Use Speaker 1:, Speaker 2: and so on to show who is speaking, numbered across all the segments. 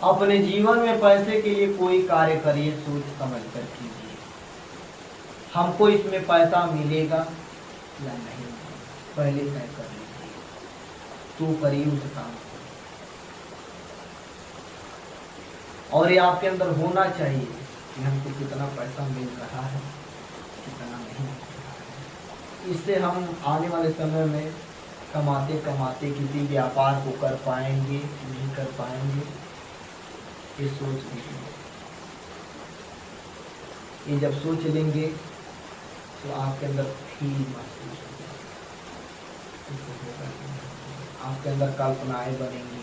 Speaker 1: अपने जीवन में पैसे के लिए कोई कार्य करिए, सोच समझ कर कीजिए। हमको इसमें पैसा मिलेगा या नहीं, पहले तय कर लीजिए, तो करिए उस काम को। और ये आपके अंदर होना चाहिए कि हमको कितना पैसा मिल रहा है, कितना नहीं मिल रहा है। इससे हम आने वाले समय में कमाते कमाते किसी व्यापार को कर पाएंगे, नहीं कर पाएंगे, ये सोच लीजिए। ये जब सोच लेंगे तो आपके अंदर फील महसूस होगा, आपके अंदर कल्पनाएं बनेंगी,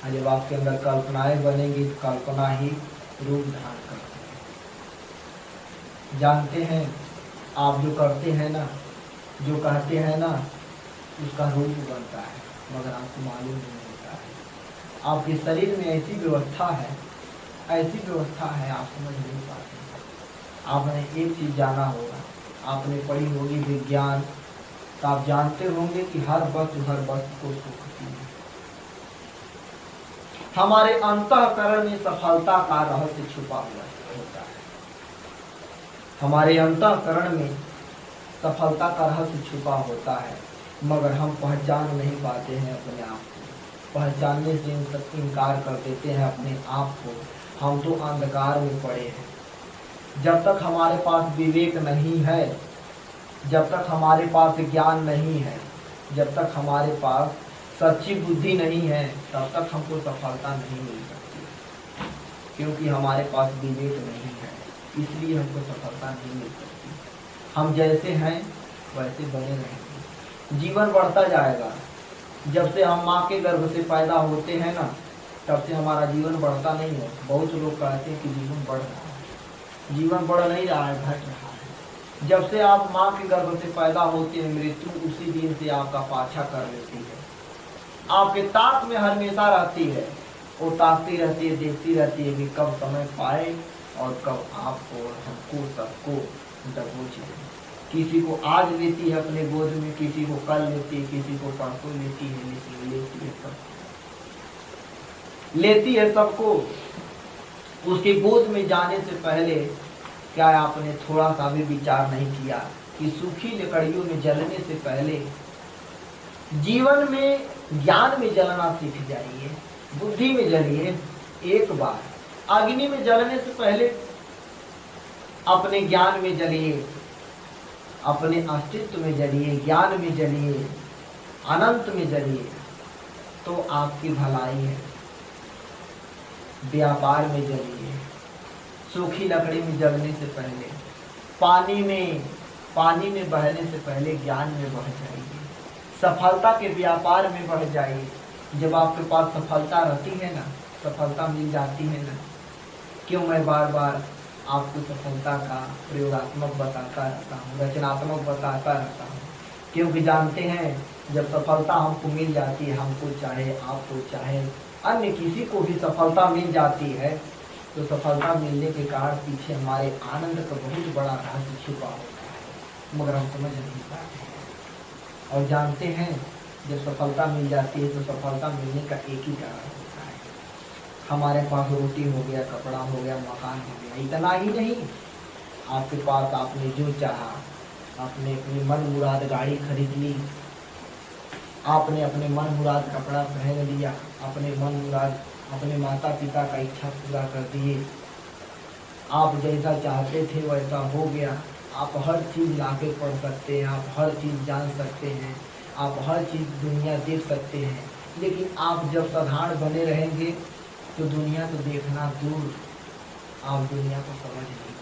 Speaker 1: और जब आपके अंदर कल्पनाएं बनेंगी तो कल्पना ही रूप धारण करती है। जानते हैं, आप जो करते हैं ना, जो कहते हैं ना, उसका रूप बनता है, मगर आपको मालूम नहीं होता है। आपके शरीर में ऐसी व्यवस्था है, ऐसी व्यवस्था है, आप समझ नहीं पाते। आपने एक चीज जाना होगा, आपने पढ़ी होगी विज्ञान, तो आप जानते होंगे कि हर वस्तु को सुखती है। हमारे अंतःकरण में सफलता का रहस्य छुपा हुआ होता है। हमारे अंतःकरण में सफलता का रहस्य छुपा होता है, मगर हम पहचान नहीं पाते हैं अपने आप को। पहचानने से इनकार कर देते हैं अपने आप को। हम तो अंधकार में पड़े हैं। जब तक हमारे पास विवेक नहीं है, जब तक हमारे पास ज्ञान नहीं है, जब तक हमारे पास सच्ची बुद्धि नहीं है, तब तक हमको सफलता नहीं मिल सकती। क्योंकि हमारे पास विवेक नहीं है, इसलिए हमको सफलता नहीं मिल सकती। हम जैसे हैं वैसे बने रहेंगे, जीवन बढ़ता जाएगा। जब से हम माँ के गर्भ से पैदा होते हैं ना, तब से हमारा जीवन बढ़ता नहीं है। बहुत लोग कहते हैं कि जीवन बढ़ रहा है, जीवन बढ़ नहीं रहा है, घट रहा है। जब से आप माँ के गर्भ से पैदा होते हैं, मृत्यु उसी दिन से आपका पाछा कर लेती है। आपके ताक में हमेशा रहती है, वो ताकती रहती है, देखती रहती है कि कब समय पाए और कब आपको और हमको सबको दबोच ले। किसी को आज लेती है अपने गोद में, किसी को कल लेती है, किसी को परसों लेती है, लेती है सबको। उसके गोद में जाने से पहले क्या आपने थोड़ा सा भी विचार नहीं किया कि सूखी लकड़ियों में जलने से पहले जीवन में ज्ञान में जलना सीख जाइए, बुद्धि में जलिए। एक बार अग्नि में जलने से पहले अपने ज्ञान में जलिए, अपने अस्तित्व में जलिए, ज्ञान में जलिए, अनंत में जलिए, तो आपकी भलाई है। व्यापार में जलिए, सूखी लकड़ी में जलने से पहले, पानी में बहने से पहले ज्ञान में बह जाइए, सफलता के व्यापार में बढ़ जाइए। जब आपके पास सफलता रहती है ना, सफलता मिल जाती है ना, क्यों मैं बार बार आपको सफलता का प्रयोगात्मक बताता रहता हूँ, रचनात्मक बताता रहता हूँ? क्योंकि जानते हैं, जब सफलता हमको मिल जाती है, हमको चाहे, आपको चाहे, अन्य किसी को भी सफलता मिल जाती है, तो सफलता मिलने के कारण पीछे हमारे आनंद का बहुत बड़ा रहस्य छुपा होता है, मगर हम समझ नहीं पाते हैं। और जानते हैं, जब सफलता मिल जाती है तो सफलता मिलने का एक ही कारण होता है, हमारे पास रोटी हो गया, कपड़ा हो गया, मकान हो गया। इतना ही नहीं, आपके पास आपने जो चाहा, आपने अपनी मन मुराद गाड़ी खरीद ली, आपने अपने मन मुराद कपड़ा पहन लिया, अपने मन मुराद अपने माता पिता का इच्छा पूरा कर दिए, आप जैसा चाहते थे वैसा हो गया। आप हर चीज़ लाके पढ़ सकते हैं, आप हर चीज़ जान सकते हैं, आप हर चीज़ दुनिया देख सकते हैं। लेकिन आप जब साधारण बने रहेंगे तो दुनिया को देखना दूर, आप दुनिया को समझ नहीं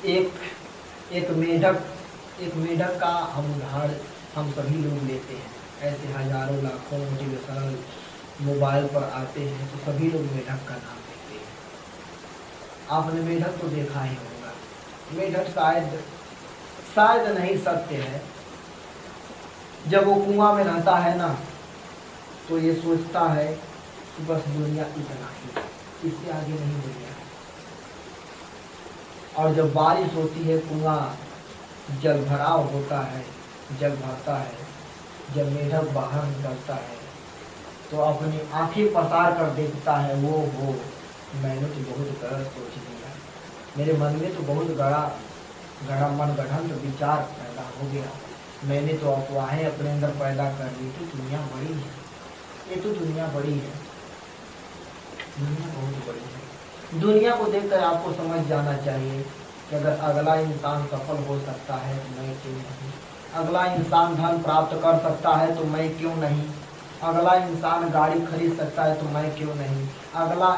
Speaker 1: पाएंगे। एक मेढक का हम उदाहरण हम सभी लोग लेते हैं। ऐसे हजारों लाखों मोटिवेशनल मोबाइल पर आते हैं तो सभी लोग मेढक का नाम लेते हैं। आपने मेढक तो देखा ही होगा। मेढक शायद नहीं सत्य है। जब वो कुआं में रहता है ना, तो ये सोचता है कि बस दुनिया इतना ही, इससे आगे नहीं दुनिया है। और जब बारिश होती है, कुआं जल भराव होता है, जल भरता है, जब मेढक बाहर निकलता है तो अपनी आंखें पसार कर देखता है, वो हो मैंने तो बहुत गलत सोच लिया, मेरे मन में तो बहुत गड़ा मन गढ़ंत विचार पैदा हो गया, मैंने तो अफवाहें अपने अंदर पैदा कर ली थी। दुनिया बड़ी है, ये तो दुनिया बड़ी है, दुनिया बहुत बड़ी है। दुनिया को देखकर आपको समझ जाना चाहिए कि अगर अगला इंसान सफल हो सकता है तो मैं क्यों नहीं, अगला इंसान धन प्राप्त कर सकता है तो मैं क्यों नहीं, अगला इंसान गाड़ी खरीद सकता है तो मैं क्यों नहीं, अगला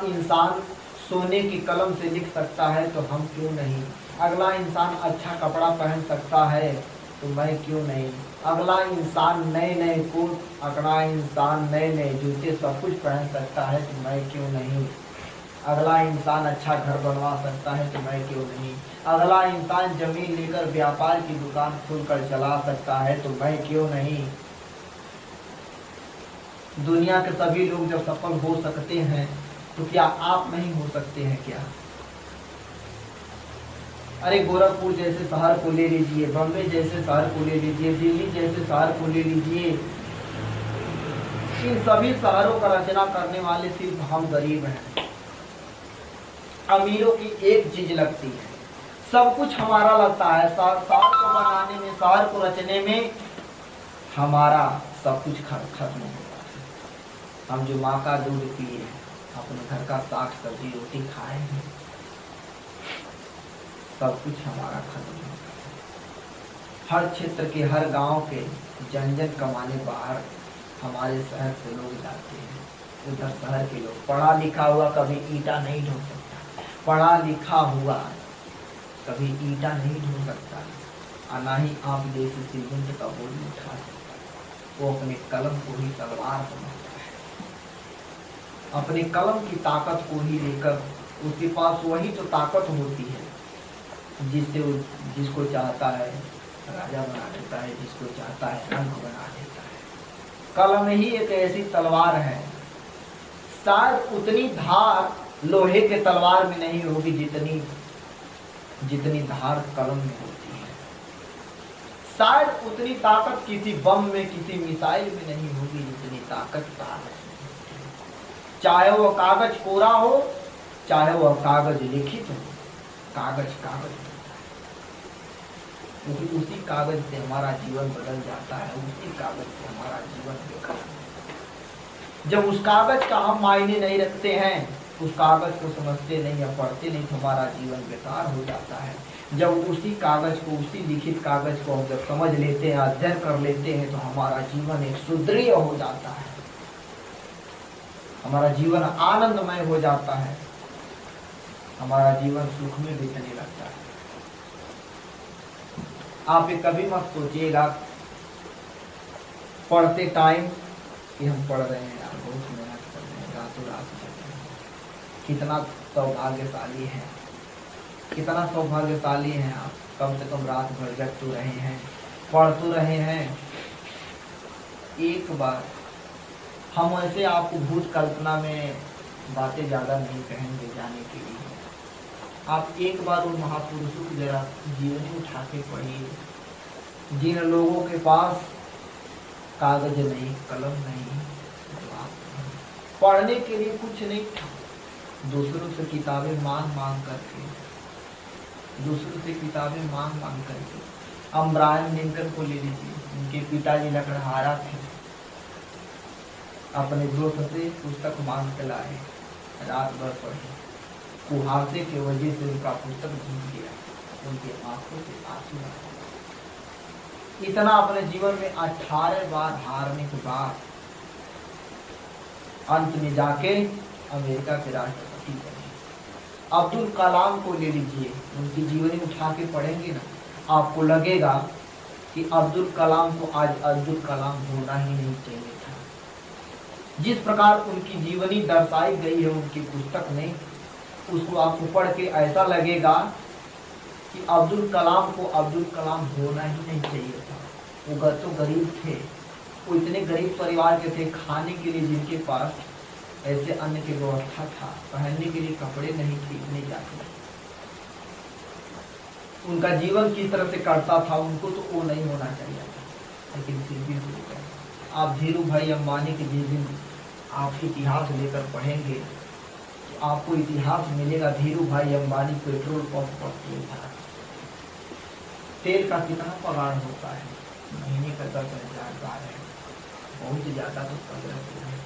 Speaker 1: इंसान सोने की कलम से लिख सकता है तो हम क्यों नहीं, अगला इंसान अच्छा कपड़ा पहन सकता है तो मैं क्यों नहीं, अगला इंसान नए नए कोट, अगला इंसान नए नए जूते सब कुछ पहन सकता है तो मैं क्यों नहीं, अगला इंसान अच्छा घर बनवा सकता है तो मैं क्यों नहीं, अगला इंसान जमीन लेकर व्यापार की दुकान खोलकर चला सकता है तो मैं क्यों नहीं। दुनिया के सभी लोग जब सफल हो सकते हैं तो क्या आप नहीं हो सकते हैं क्या? अरे गोरखपुर जैसे शहर को ले लीजिए, बम्बई जैसे शहर को ले लीजिए, दिल्ली जैसे शहर को ले लीजिए, इन सभी शहरों का रचना करने वाले सिर्फ हम गरीब हैं। अमीरों की एक चीज लगती है, सब कुछ हमारा लगता है, शहर को बनाने में, शहर को रचने में हमारा सब कुछ खत्म हो जाता है। हम जो माँ का दूध पिए, अपने घर का साग सब्जी रोटी खाए हैं, सब कुछ हमारा खत्म हो गया। हर क्षेत्र के, हर गांव के जन जन कमाने बाहर हमारे शहर से लोग जाते हैं। उधर शहर के लोग, पढ़ा लिखा हुआ कभी ईंटा नहीं ढो सकता, पढ़ा लिखा हुआ कभी ईंटा नहीं ढो सकता, और ना ही आप जैसे सीमेंट का बोझ उठा सकता। वो अपने कलम को ही तलवार समझता है, अपने कलम की ताकत को ही लेकर, उसके पास वही तो ताकत होती है जिसको चाहता है राजा बना देता है, जिसको चाहता है अंक बना देता है। कलम ही एक ऐसी तलवार है, शायद उतनी धार लोहे के तलवार में नहीं होगी जितनी धार कलम में होती है। शायद उतनी ताकत किसी बम में, किसी मिसाइल में नहीं होगी जितनी ताकत कागज में होती है। चाहे वह कागज कोरा हो, चाहे वह कागज लिखित हो, कागज कागज क्योंकि उसी कागज से हमारा जीवन बदल जाता है, उसी कागज से हमारा जीवन बेकार है। जब उस कागज का हम मायने नहीं रखते हैं, उस कागज को समझते नहीं या पढ़ते नहीं, तो हमारा जीवन बेकार हो जाता है। जब उसी कागज को, उसी लिखित कागज को हम जब समझ लेते हैं, अध्ययन कर लेते हैं, तो हमारा जीवन एक सुदृढ़ हो जाता है, हमारा जीवन आनंदमय हो जाता है, हमारा जीवन सुख में बीतने लगता है। आप ये कभी मत सोचिएगा पढ़ते टाइम कि हम पढ़ रहे हैं यार, बहुत मेहनत कर रहे हैं, रातों रात पढ़ रहे हैं, कितना सौभाग्यशाली है, कितना सौभाग्यशाली हैं आप, कम से कम रात भर जग तो रहे हैं, पढ़ तो रहे हैं। एक बार हम ऐसे आपको भूत कल्पना में बातें ज़्यादा नहीं कहेंगे जाने के लिए, आप एक बार उन महापुरुषों की जरा जीवनी उठा के पढ़िए, जिन लोगों के पास कागज नहीं, कलम नहीं, पढ़ने के लिए कुछ नहीं था, दूसरों से किताबें मांग मांग करके, दूसरों से किताबें मांग मांग करके। अब्राहम लिंकन को ले लीजिए, उनके पिताजी लकड़हारा थे, अपने दोस्त से पुस्तक मांग के लाए, रात भर पढ़े, कुहासे के वजह से उनका पुस्तक भूल गया, उनके आंखों से आंसू आ गए। इतना अपने जीवन में 18 बार हारने के बाद अंत में जाके अमेरिका के राष्ट्रपति बने। अब्दुल कलाम को ले लीजिए, उनकी जीवनी उठा के पढ़ेंगे ना, आपको लगेगा कि अब्दुल कलाम को आज अब्दुल कलाम होना ही नहीं चाहिए था। जिस प्रकार उनकी जीवनी दर्शाई गई है उनकी पुस्तक में, उसको आपको पढ़ के ऐसा लगेगा कि अब्दुल कलाम को अब्दुल कलाम होना ही नहीं चाहिए था। वो तो गरीब थे, वो इतने गरीब परिवार के थे, खाने के लिए जिनके पास ऐसे अन्न की व्यवस्था था, पहनने के लिए कपड़े नहीं खरीदने जाते, उनका जीवन किस तरह से कटता था, उनको तो वो नहीं होना चाहिए था, लेकिन फिर भी हो गया। आप धीरू भाई अंबानी के जिस दिन आप इतिहास लेकर पढ़ेंगे तो आपको इतिहास मिलेगा। धीरू भाई अंबानी पेट्रोल पंप पर तेल था। तेल का कितना पगार होता है? महीने का 10,000 का है, बहुत ज़्यादा तो 15,000।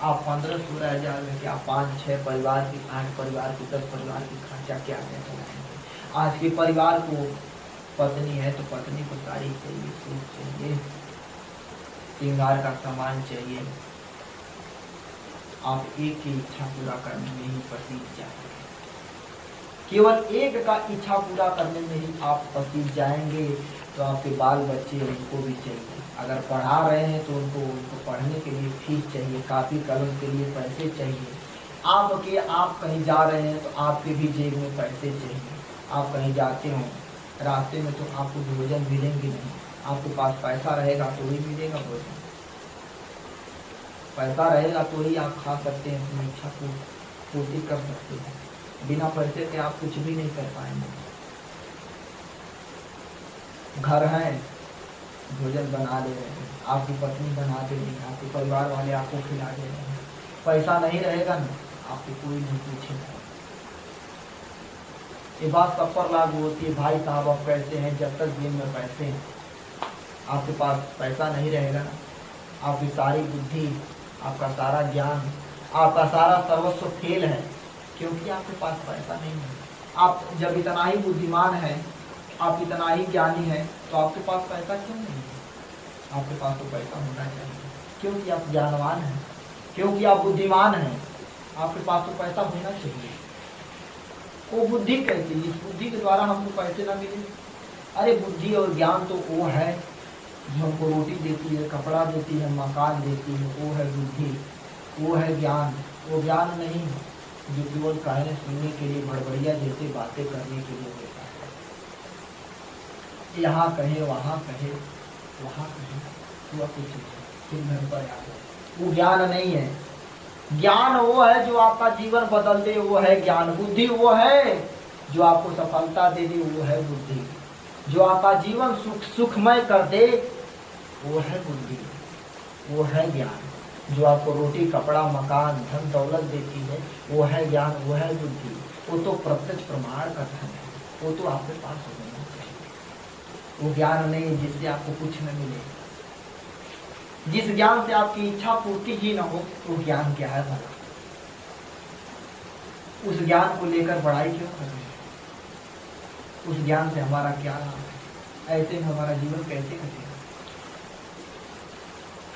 Speaker 1: आप 15-16,000 में क्या 5-6 परिवार की, 8 परिवार की, 10 परिवार की खर्चा क्या चलाएंगे? आज के परिवार को पत्नी है तो पत्नी को साड़ी चाहिए, सूट चाहिए, श्रृंगार का सामान चाहिए। आप एक की इच्छा पूरा करने में ही पसीज जाएंगे। केवल एक का इच्छा पूरा करने में ही आप पसीज जाएंगे। तो आपके बाल बच्चे उनको भी चाहिए। अगर पढ़ा रहे हैं तो उनको पढ़ने के लिए फीस चाहिए, कापी कलम के लिए पैसे चाहिए। आप कहीं जा रहे हैं तो आपके भी जेब में पैसे चाहिए। आप कहीं जाते हो रास्ते में तो आपको भोजन मिलेंगे नहीं। आपके पास पैसा रहेगा तो ही मिलेगा भोजन। पैसा रहेगा तो ही आप खा सकते हैं, अपनी इच्छा को पूर्ति कर सकते हैं। बिना पैसे के आप कुछ भी नहीं कर पाएंगे। घर है, भोजन बना ले रहे हैं, आपकी पत्नी बना दे रही है, आपके परिवार वाले आपको खिला दे रहे हैं। पैसा नहीं रहेगा ना, आपको कोई नहीं पूछेगा। ये बात सब पर लागू होती है। भाई साहब आप कैसे हैं? जब तक जेब में पैसे हैं, आपके पास पैसा नहीं रहेगा ना, आपकी सारी बुद्धि, आपका सारा ज्ञान, आपका सारा सर्वस्व फेल है, क्योंकि आपके पास पैसा नहीं है। आप जब इतना ही बुद्धिमान है, आप इतना ही ज्ञानी है, तो आपके पास पैसा क्यों नहीं है? आपके पास तो पैसा होना चाहिए, क्योंकि आप ज्ञानवान हैं, क्योंकि आप बुद्धिमान हैं। आपके पास तो पैसा होना चाहिए। वो बुद्धि कैसी? इस बुद्धि के द्वारा हमको पैसे ना मिले? अरे बुद्धि और ज्ञान तो वो है जो हमको रोटी देती है, कपड़ा देती है, मकान देती है, वो है बुद्धि, वो है ज्ञान। वो ज्ञान नहीं जो केवल कहने सुनने के लिए, बड़बड़िया जैसे बातें करने के लिए होता है। यहाँ कहे, वहाँ कहे, वहाँ कहे, हुआ कुछ नहीं, फिर घर पर आ गए। वो ज्ञान नहीं है। ज्ञान वो है जो आपका जीवन बदल दे, वो है ज्ञान। बुद्धि वो है जो आपको सफलता दे दे, वो है बुद्धि। जो आपका जीवन सुखमय कर दे, वो है बुद्धि, वो है ज्ञान। जो आपको रोटी, कपड़ा, मकान, धन दौलत देती है, वो है ज्ञान, वो है बुद्धि। वो तो प्रत्यक्ष प्रमाण का धन है, वो तो आपके पास होना चाहिए। वो ज्ञान नहीं जिससे आपको कुछ न मिले। जिस ज्ञान से आपकी इच्छा पूर्ति ही न हो, वो ज्ञान क्या है भला? उस ज्ञान को लेकर बड़ाई क्यों कर रहे हैं? उस ज्ञान से हमारा क्या लाभ है? ऐसे में हमारा जीवन कैसे कटेगा?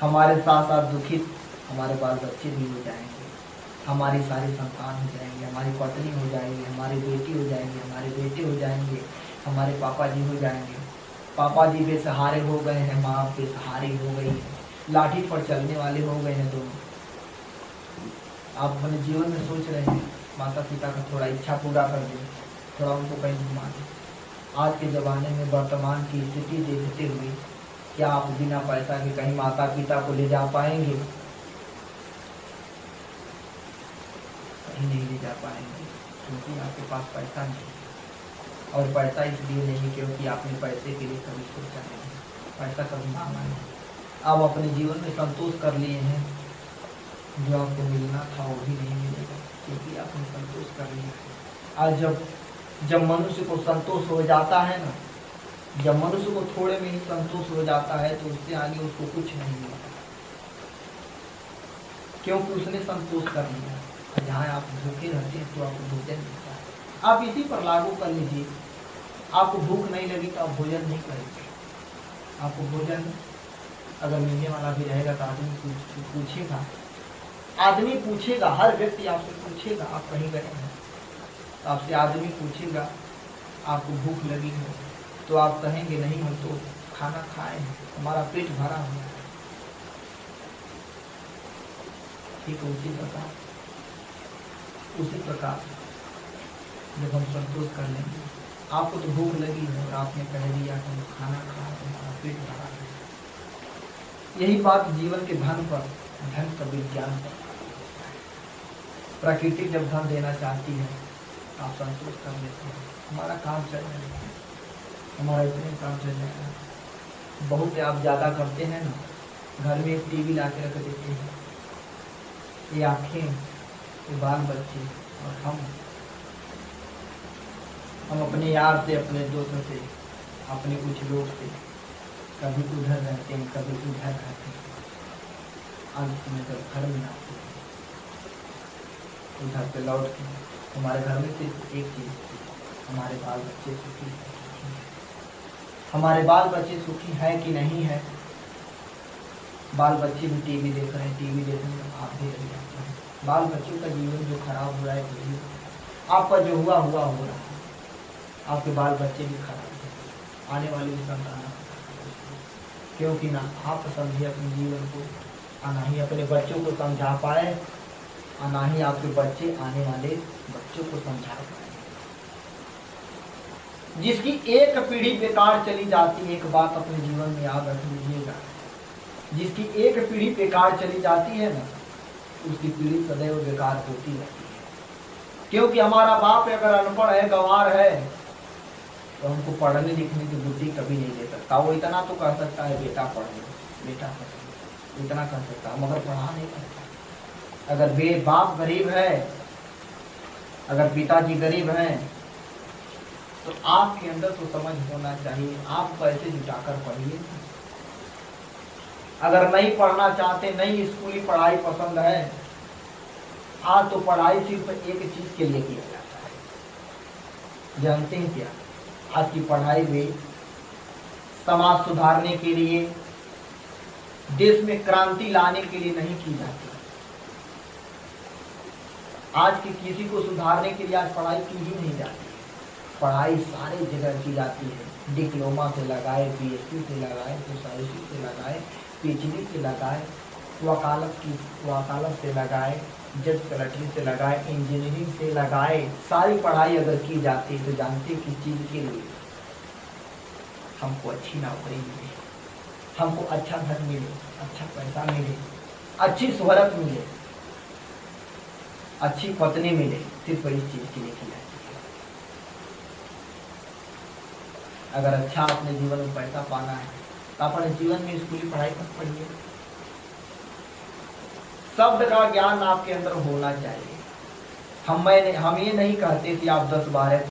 Speaker 1: हमारे साथ साथ दुखित हमारे बाल बच्चे भी हो जाएंगे, हमारी सारी संतान हो जाएंगे, हमारी पत्नी हो जाएगी, हमारी बेटी हो जाएंगे, हमारे बेटे हो जाएंगे, हमारे पापा जी हो जाएंगे। पापा जी बेसहारे हो गए हैं, माँ बेसहारी हो गई है, लाठी पर चलने वाले हो गए हैं दोनों। आप अपने जीवन में सोच रहे हैं माता पिता का थोड़ा इच्छा पूरा कर दें, थोड़ा उनको कहीं घुमा दें। आज के ज़माने में वर्तमान की स्थिति देखते हुए क्या आप बिना पैसा के कहीं माता पिता को ले जा पाएंगे? कहीं नहीं ले जा पाएंगे, क्योंकि आपके पास पैसा नहीं। और पैसा इसलिए नहीं क्योंकि आपने पैसे के लिए कभी सोचा नहीं, पैसा कभी मांगा नहीं। आप अपने जीवन में संतोष कर लिए हैं, जो आपको मिलना था वो भी नहीं मिलेगा, क्योंकि आपने संतोष कर लिया। आज जब मनुष्य को संतोष हो जाता है ना, जब मनुष्य को थोड़े में ही संतोष हो जाता है, तो उससे आगे उसको कुछ नहीं मिलता, क्योंकि उसने संतोष कर लिया। जहाँ आप भूखे रहते हैं तो आपको भोजन मिलता है। आप इसी पर लागू कर लीजिए। आपको भूख नहीं लगी तो आप भोजन नहीं करेंगे। आपको भोजन अगर मिलने वाला भी रहेगा तो आदमी पूछेगा, आदमी पूछेगा, हर व्यक्ति आपसे पूछेगा। आप कहीं गए हैं तो आपसे आदमी पूछेगा आपको भूख लगी है, तो आप कहेंगे नहीं, हम तो खाना खाए हैं, हमारा पेट भरा हुआ है। ठीक है, उसी प्रकार जब हम संतोष कर लेंगे, आपको तो भूख लगी है और आपने कह दिया कि हम खाना खाए, हमारा पेट भरा है। यही बात जीवन के धन पर, धन का विज्ञान पर। प्रकृति जब धन देना चाहती है आप संतोष कर लेते हैं, हमारा काम चल रहा है, हमारा इतने काम चल रहा है। बहुत आप ज़्यादा करते हैं ना घर में एक टीवी ला के रख देते हैं। ये आंखें, ये बाल बच्चे और हम अपने यार से, अपने दोस्त से, अपने कुछ लोग से कभी उधर रहते हैं, कभी उधर रहते हैं। अंत में जब घर में आते हैं, उधर पे लौट के हमारे घर में सिर्फ एक चीज थी, हमारे बाल बच्चे सुखी है। हमारे बाल बच्चे सुखी है कि नहीं है। बाल बच्चे भी टीवी देख रहे हैं, टीवी देखने में आप भी रह जाते हैं। बाल बच्चों का जीवन जो खराब हो रहा है, आपका जो हुआ हो रहा है, आपके बाल बच्चे भी खराब हैं, आने वाली भी संतान। क्योंकि ना आप समझे अपने जीवन को, और ना ही अपने बच्चों को समझा पाए, और ना ही आपके बच्चे आने वाले बच्चों को समझा पाए। जिसकी एक पीढ़ी बेकार चली जाती है, एक बात अपने जीवन में याद रख लीजिएगा, जिसकी एक पीढ़ी बेकार चली जाती है ना, उसकी पीढ़ी सदैव बेकार होती रहती है। क्योंकि हमारा बाप अगर अनपढ़ है, गंवार है, तो हमको पढ़ने लिखने की बुद्धि कभी नहीं दे सकता। वो इतना तो कह सकता है बेटा पढ़ लो, बेटा पढ़ लो, इतना कह सकता है, मगर पढ़ा नहीं सकता। अगर बाप गरीब है, अगर पिताजी गरीब हैं, तो आपके अंदर तो समझ होना चाहिए, आप पैसे जुटाकर पढ़िए। अगर नहीं पढ़ना चाहते, नहीं स्कूली पढ़ाई पसंद है, आज तो पढ़ाई सिर्फ एक चीज के लिए किया जाता है, जानते हैं क्या? आज की पढ़ाई में समाज सुधारने के लिए, देश में क्रांति लाने के लिए नहीं की जाती। आज की किसी को सुधारने के लिए आज पढ़ाई की ही नहीं जाती। पढ़ाई सारे जगह की जाती है, डिप्लोमा से लगाए, पीएचडी से लगाए, सोसाइटी से लगाए, पीएचडी से लगाए, वकालत से लगाए, जज कलेक्टरी से लगाए, इंजीनियरिंग से लगाए। सारी पढ़ाई अगर की जाती तो जानते किस चीज़ के लिए? हमको अच्छी नौकरी मिले, हमको अच्छा घर मिले, अच्छा पैसा मिले, अच्छी शोहरत मिले, अच्छी पत्नी मिले, सिर्फ इस चीज़ के लिए की जाती है। अगर अच्छा अपने जीवन में पैसा पाना है तो अपने जीवन में स्कूली पढ़ाई मत पढ़िए। शब्द का ज्ञान आपके अंदर होना चाहिए। हम ये नहीं कहते कि आप 10-12